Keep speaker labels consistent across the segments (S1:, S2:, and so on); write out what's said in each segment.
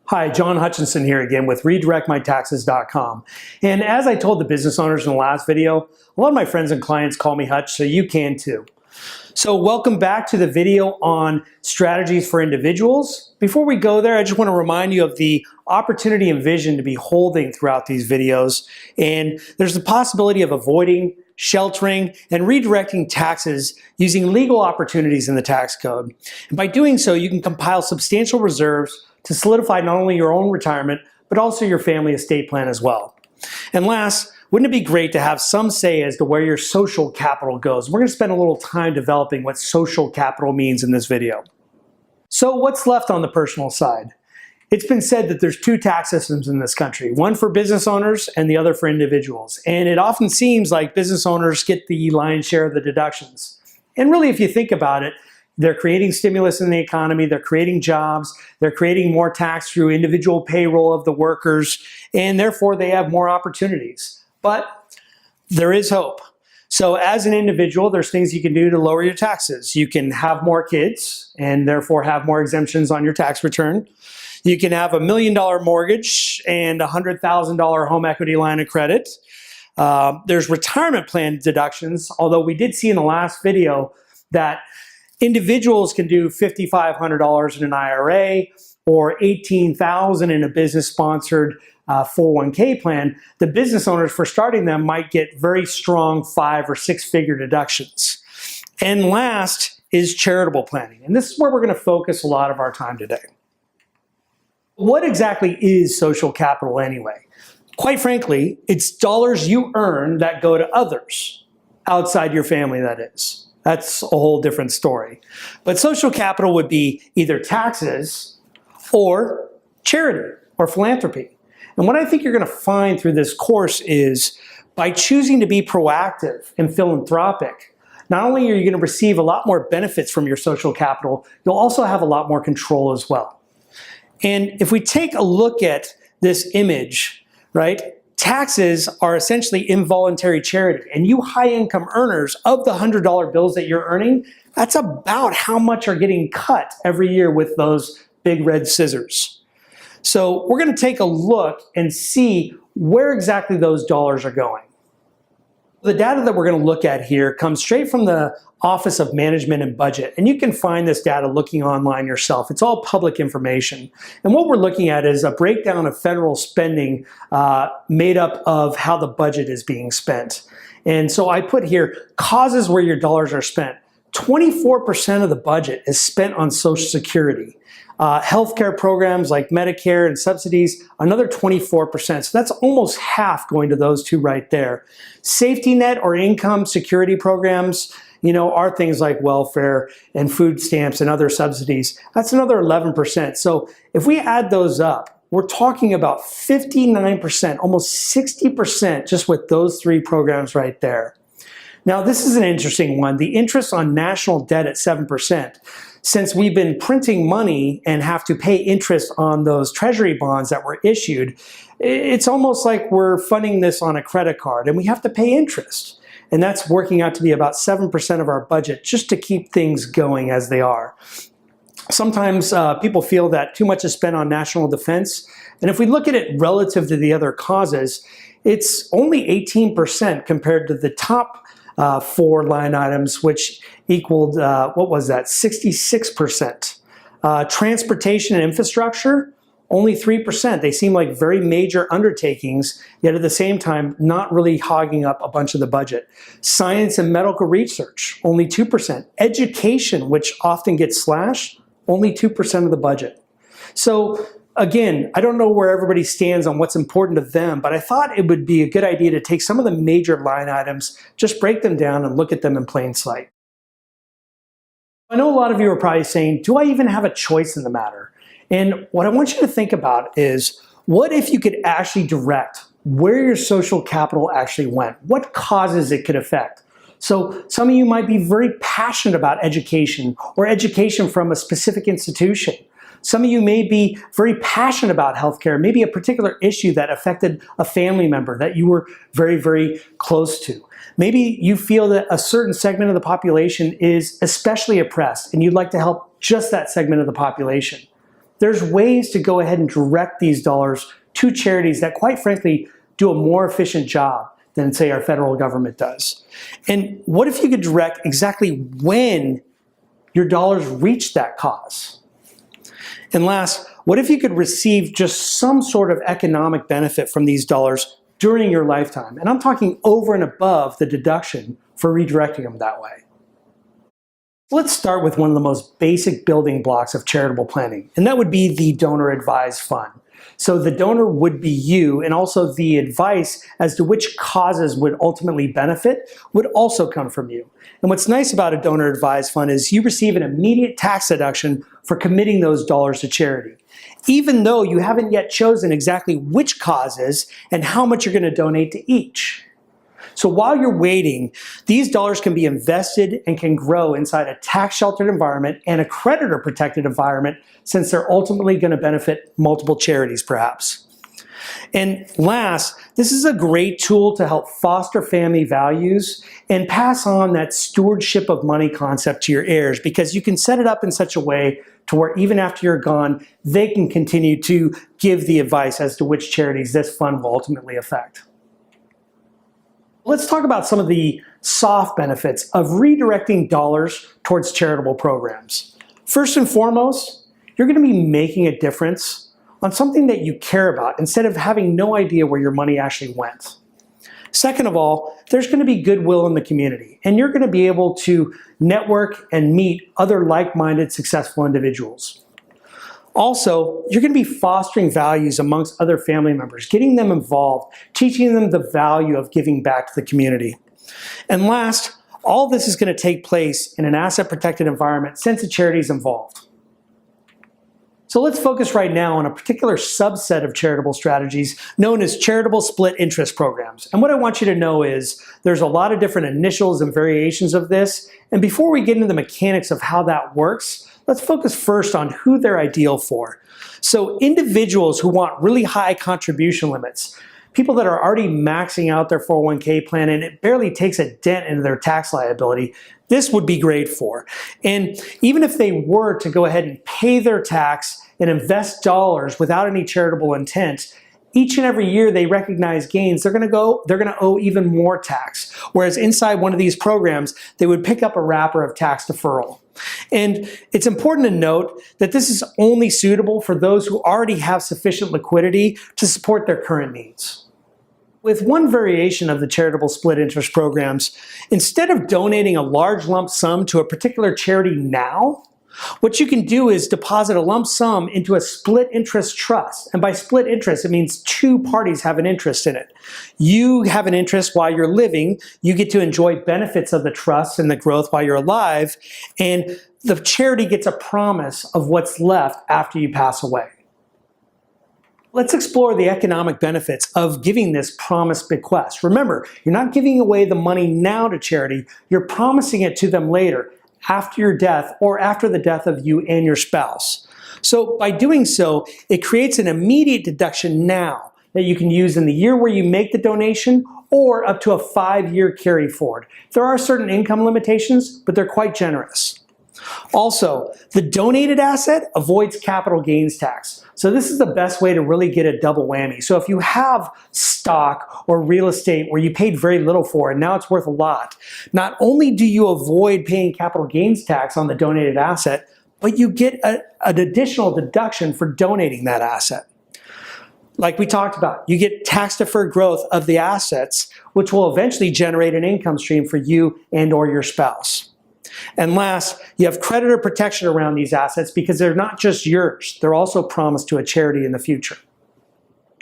S1: Hi, John Hutchinson here again with redirectmytaxes.com. And as I told the business owners in the last video, a lot of my friends and clients call me Hutch, so you can too. So welcome back to the video on strategies for individuals. Before we go there, I just want to remind you of the opportunity and vision to be holding throughout these videos. And there's the possibility of avoiding, sheltering, and redirecting taxes using legal opportunities in the tax code. And by doing so, you can compile substantial reserves to solidify not only your own retirement, but also your family estate plan as well. And last, wouldn't it be great to have some say as to where your social capital goes? We're going to spend a little time developing what social capital means in this video. So what's left on the personal side? It's been said that there's two tax systems in this country, one for business owners and the other for individuals. And it often seems like business owners get the lion's share of the deductions. And really, if you think about it, they're creating stimulus in the economy, they're creating jobs, they're creating more tax through individual payroll of the workers, and therefore they have more opportunities. But there is hope. So as an individual, there's things you can do to lower your taxes. You can have more kids and therefore have more exemptions on your tax return. You can have $1 million mortgage and a $100,000 home equity line of credit. There's retirement plan deductions, although we did see in the last video that individuals can do $5,500 in an IRA or $18,000 in a business-sponsored 401k plan. The business owners, for starting them, might get very strong 5- or 6-figure deductions. And last is charitable planning. And this is where we're going to focus a lot of our time today. What exactly is social capital anyway? Quite frankly, it's dollars you earn that go to others, outside your family, that is. That's a whole different story. But social capital would be either taxes or charity or philanthropy. And what I think you're going to find through this course is by choosing to be proactive and philanthropic, not only are you going to receive a lot more benefits from your social capital, you'll also have a lot more control as well. And if we take a look at this image, right? Taxes are essentially involuntary charity, and you high-income earners, of the $100 bills that you're earning, that's about how much are getting cut every year with those big red scissors. So we're going to take a look and see where exactly those dollars are going. The data that we're going to look at here comes straight from the Office of Management and Budget, and you can find this data looking online yourself. It's all public information. And what we're looking at is a breakdown of federal spending made up of how the budget is being spent. And so I put here causes where your dollars are spent. 24% of the budget is spent on Social Security. Healthcare programs like Medicare and subsidies, another 24%. So that's almost half going to those two right there. Safety net or income security programs, are things like welfare and food stamps and other subsidies. That's another 11%. So if we add those up, we're talking about 59%, almost 60% just with those three programs right there. Now, this is an interesting one. The interest on national debt at 7%. Since we've been printing money and have to pay interest on those treasury bonds that were issued, it's almost like we're funding this on a credit card and we have to pay interest. And that's working out to be about 7% of our budget just to keep things going as they are. Sometimes people feel that too much is spent on national defense. And if we look at it relative to the other causes, it's only 18% compared to the top 4 line items, which equaled, 66%. Transportation and infrastructure, only 3%. They seem like very major undertakings, yet at the same time, not really hogging up a bunch of the budget. Science and medical research, only 2%. Education, which often gets slashed, only 2% of the budget. So again, I don't know where everybody stands on what's important to them, but I thought it would be a good idea to take some of the major line items, just break them down and look at them in plain sight. I know a lot of you are probably saying, do I even have a choice in the matter? And what I want you to think about is, what if you could actually direct where your social capital actually went? What causes it could affect? So some of you might be very passionate about education or education from a specific institution. Some of you may be very passionate about healthcare, maybe a particular issue that affected a family member that you were very, very close to. Maybe you feel that a certain segment of the population is especially oppressed and you'd like to help just that segment of the population. there's ways to go ahead and direct these dollars to charities that, quite frankly, do a more efficient job than, say, our federal government does. And what if you could direct exactly when your dollars reach that cause? And last, what if you could receive just some sort of economic benefit from these dollars during your lifetime? And I'm talking over and above the deduction for redirecting them that way. Let's start with one of the most basic building blocks of charitable planning, and that would be the donor advised fund. So the donor would be you, and also the advice as to which causes would ultimately benefit would also come from you. And what's nice about a donor advised fund is you receive an immediate tax deduction for committing those dollars to charity, even though you haven't yet chosen exactly which causes and how much you're going to donate to each. So while you're waiting, these dollars can be invested and can grow inside a tax-sheltered environment and a creditor-protected environment, since they're ultimately going to benefit multiple charities, perhaps. And last, this is a great tool to help foster family values and pass on that stewardship of money concept to your heirs, because you can set it up in such a way to where even after you're gone, they can continue to give the advice as to which charities this fund will ultimately affect. Let's talk about some of the soft benefits of redirecting dollars towards charitable programs. First and foremost, you're going to be making a difference on something that you care about instead of having no idea where your money actually went. Second of all, there's going to be goodwill in the community, and you're going to be able to network and meet other like-minded successful individuals. Also, you're going to be fostering values amongst other family members, getting them involved, teaching them the value of giving back to the community. And last, all this is going to take place in an asset-protected environment since the charity is involved. So let's focus right now on a particular subset of charitable strategies known as charitable split interest programs. And what I want you to know is there's a lot of different initials and variations of this. And before we get into the mechanics of how that works, let's focus first on who they're ideal for. So individuals who want really high contribution limits, people that are already maxing out their 401k plan and it barely takes a dent into their tax liability, this would be great for. And even if they were to go ahead and pay their tax and invest dollars without any charitable intent, each and every year they recognize gains, they're going to owe even more tax. Whereas inside one of these programs, they would pick up a wrapper of tax deferral. And it's important to note that this is only suitable for those who already have sufficient liquidity to support their current needs. With one variation of the charitable split interest programs, instead of donating a large lump sum to a particular charity now, what you can do is deposit a lump sum into a split interest trust. And by split interest, it means two parties have an interest in it. You have an interest while you're living. You get to enjoy benefits of the trust and the growth while you're alive. And the charity gets a promise of what's left after you pass away. Let's explore the economic benefits of giving this promised bequest. Remember, you're not giving away the money now to charity. You're promising it to them later, after your death or after the death of you and your spouse. So by doing so, it creates an immediate deduction now that you can use in the year where you make the donation or up to a 5-year carry forward. There are certain income limitations, but they're quite generous. Also, the donated asset avoids capital gains tax. So this is the best way to really get a double whammy. So if you have stock or real estate where you paid very little for and now it's worth a lot, not only do you avoid paying capital gains tax on the donated asset, but you get an additional deduction for donating that asset. Like we talked about, you get tax-deferred growth of the assets, which will eventually generate an income stream for you and or your spouse. And last, you have creditor protection around these assets because they're not just yours, they're also promised to a charity in the future.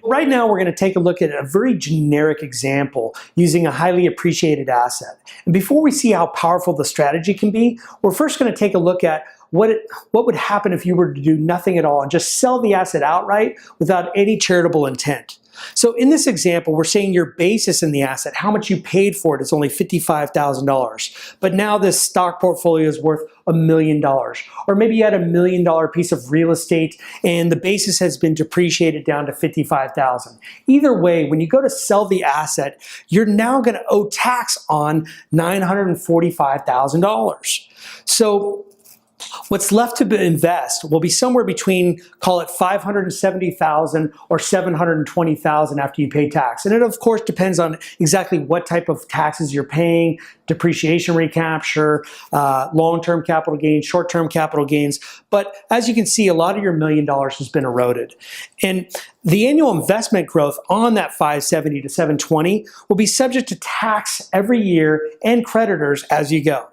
S1: Right now, we're going to take a look at a very generic example using a highly appreciated asset. And before we see how powerful the strategy can be, we're first going to take a look at what would happen if you were to do nothing at all and just sell the asset outright without any charitable intent. So in this example, we're saying your basis in the asset, how much you paid for it, is only $55,000. But now this stock portfolio is worth $1 million. Or maybe you had $1 million piece of real estate and the basis has been depreciated down to $55,000. Either way, when you go to sell the asset, you're now going to owe tax on $945,000. So What's left to invest will be somewhere between, call it $570,000 or $720,000 after you pay tax. And it of course depends on exactly what type of taxes you're paying, depreciation recapture, long-term capital gains, short-term capital gains. But as you can see, a lot of your $1 million has been eroded. And the annual investment growth on that 570 to 720 will be subject to tax every year and creditors as you go.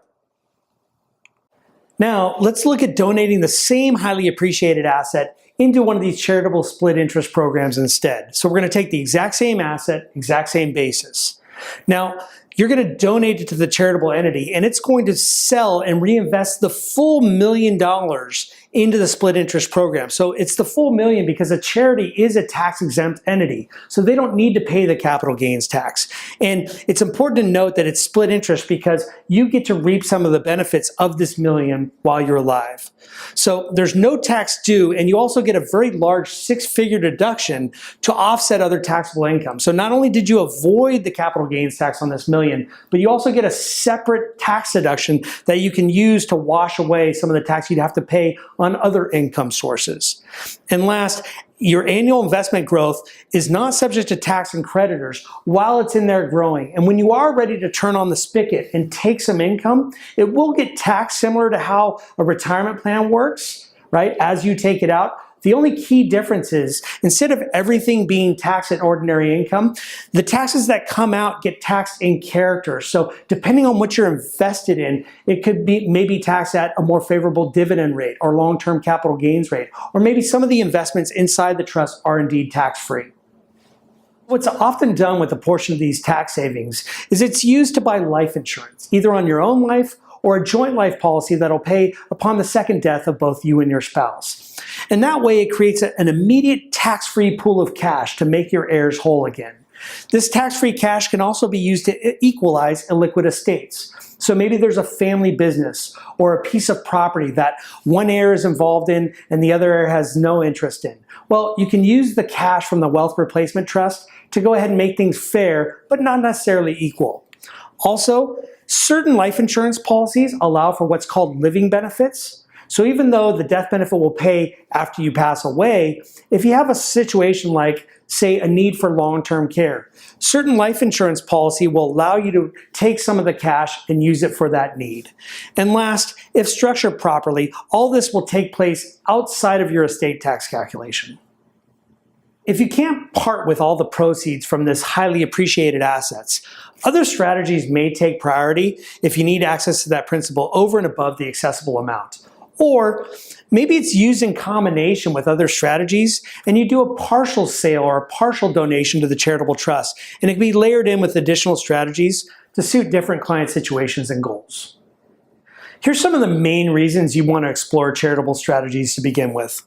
S1: Now, let's look at donating the same highly appreciated asset into one of these charitable split interest programs instead. So we're going to take the exact same asset, exact same basis. Now, you're going to donate it to the charitable entity, and it's going to sell and reinvest the full $1 million into the split interest program. So it's the full $1 million because a charity is a tax-exempt entity, so they don't need to pay the capital gains tax. And it's important to note that it's split interest because you get to reap some of the benefits of this $1 million while you're alive. So there's no tax due, and you also get a very large six-figure deduction to offset other taxable income. So not only did you avoid the capital gains tax on this $1 million, but you also get a separate tax deduction that you can use to wash away some of the tax you'd have to pay on other income sources. And last, your annual investment growth is not subject to tax and creditors while it's in there growing. And when you are ready to turn on the spigot and take some income, it will get taxed similar to how a retirement plan works, right? As you take it out. The only key difference is instead of everything being taxed at ordinary income, the taxes that come out get taxed in character. So depending on what you're invested in, it could be maybe taxed at a more favorable dividend rate or long-term capital gains rate, or maybe some of the investments inside the trust are indeed tax-free. What's often done with a portion of these tax savings is it's used to buy life insurance, either on your own life or a joint life policy that'll pay upon the second death of both you and your spouse. And that way it creates an immediate tax-free pool of cash to make your heirs whole again. This tax-free cash can also be used to equalize illiquid estates. So maybe there's a family business or a piece of property that one heir is involved in and the other heir has no interest in. Well, you can use the cash from the wealth replacement trust to go ahead and make things fair, but not necessarily equal. Also, certain life insurance policies allow for what's called living benefits. So even though the death benefit will pay after you pass away, if you have a situation like, say, a need for long-term care, certain life insurance policy will allow you to take some of the cash and use it for that need. And last, if structured properly, all this will take place outside of your estate tax calculation. If you can't part with all the proceeds from this highly appreciated assets, other strategies may take priority if you need access to that principal over and above the accessible amount. Or maybe it's used in combination with other strategies and you do a partial sale or a partial donation to the charitable trust, and it can be layered in with additional strategies to suit different client situations and goals. Here's some of the main reasons you want to explore charitable strategies to begin with.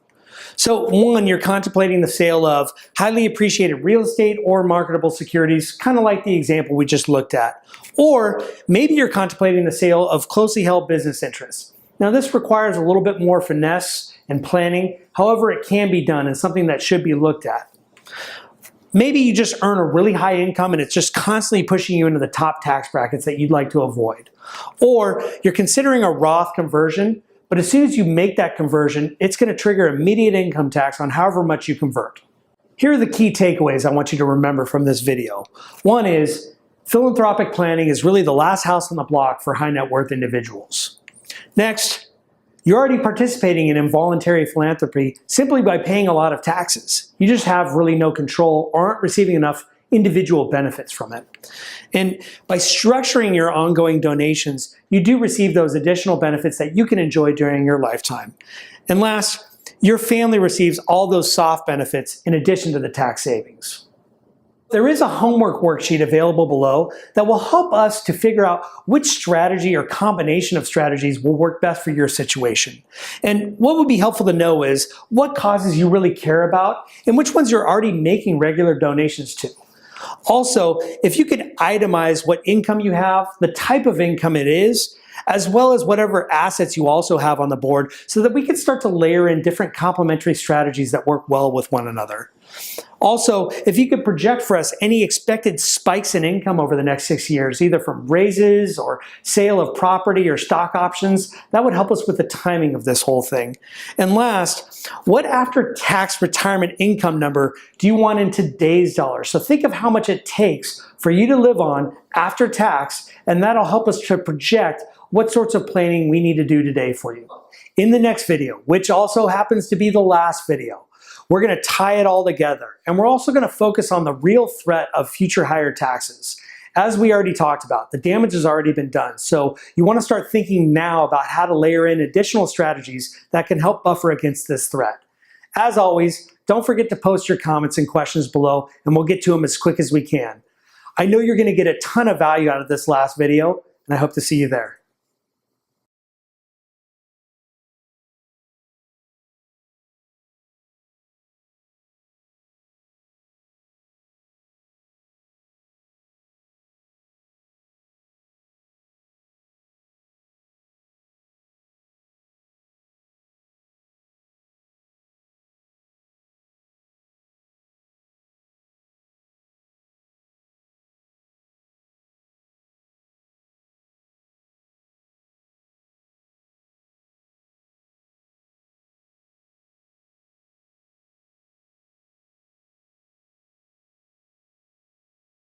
S1: So one, you're contemplating the sale of highly appreciated real estate or marketable securities, kind of like the example we just looked at. Or maybe you're contemplating the sale of closely held business interests. Now this requires a little bit more finesse and planning. However, it can be done and something that should be looked at. Maybe you just earn a really high income and it's just constantly pushing you into the top tax brackets that you'd like to avoid. Or you're considering a Roth conversion, but as soon as you make that conversion, it's going to trigger immediate income tax on however much you convert. Here are the key takeaways I want you to remember from this video. One is, philanthropic planning is really the last house on the block for high net worth individuals. Next, you're already participating in involuntary philanthropy simply by paying a lot of taxes. You just have really no control or aren't receiving enough individual benefits from it. And by structuring your ongoing donations, you do receive those additional benefits that you can enjoy during your lifetime. And last, your family receives all those soft benefits in addition to the tax savings. There is a homework worksheet available below that will help us to figure out which strategy or combination of strategies will work best for your situation. And what would be helpful to know is what causes you really care about and which ones you're already making regular donations to. Also, if you could itemize what income you have, the type of income it is, as well as whatever assets you also have on the board so that we can start to layer in different complementary strategies that work well with one another. Also, if you could project for us any expected spikes in income over the next 6 years, either from raises or sale of property or stock options, that would help us with the timing of this whole thing. And last, what after-tax retirement income number do you want in today's dollars? So think of how much it takes for you to live on after tax, and that'll help us to project what sorts of planning we need to do today for you. In the next video, which also happens to be the last video, we're going to tie it all together, and we're also going to focus on the real threat of future higher taxes. As we already talked about, the damage has already been done, so you want to start thinking now about how to layer in additional strategies that can help buffer against this threat. As always, don't forget to post your comments and questions below, and we'll get to them as quick as we can. I know you're going to get a ton of value out of this last video, and I hope to see you there.